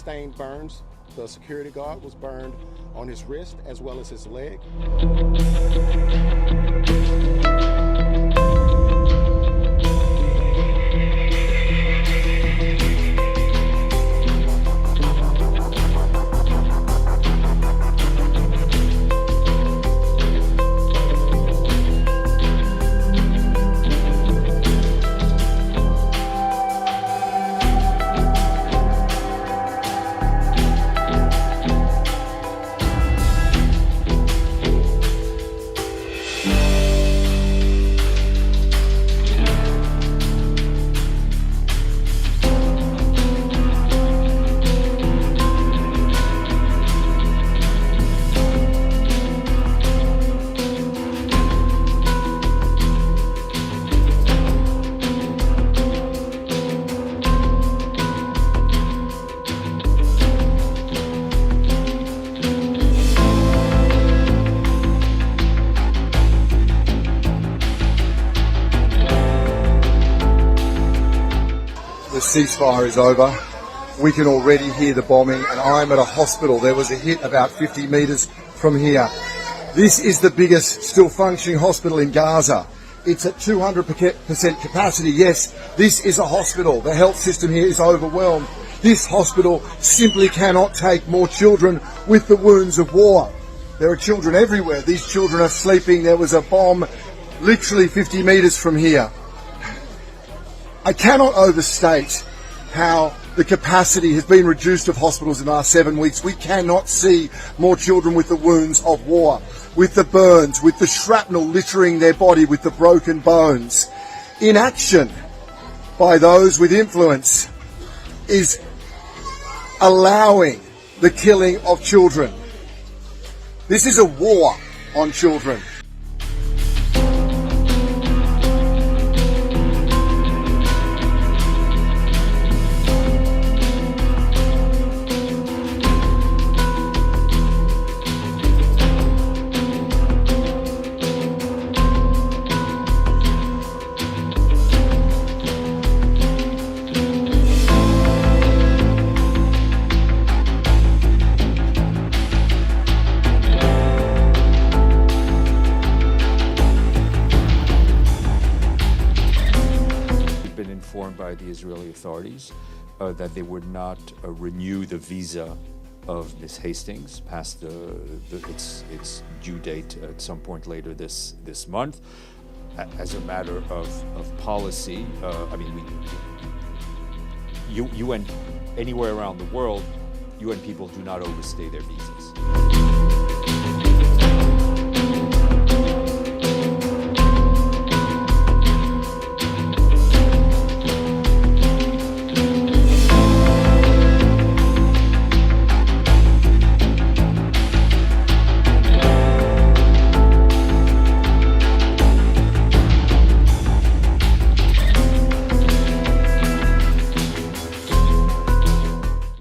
sustained burns. The security guard was burned on his wrist as well as his leg. The ceasefire is over. We can already hear the bombing, and I'm at a hospital. There was a hit about 50 metres from here. This is the biggest still functioning hospital in Gaza. It's at 200% capacity. Yes, this is a hospital. The health system here is overwhelmed. This hospital simply cannot take more children with the wounds of war. There are children everywhere. These children are sleeping. There was a bomb literally 50 metres from here. I cannot overstate how the capacity has been reduced of hospitals in the last 7 weeks. We cannot see more children with the wounds of war, with the burns, with the shrapnel littering their body, with the broken bones. Inaction by those with influence is allowing the killing of children. This is a war on children. Informed by the Israeli authorities that they would not renew the visa of Ms. Hastings past its due date at some point later this month. As a matter of policy, I mean, UN, anywhere around the world, UN people do not overstay their visas.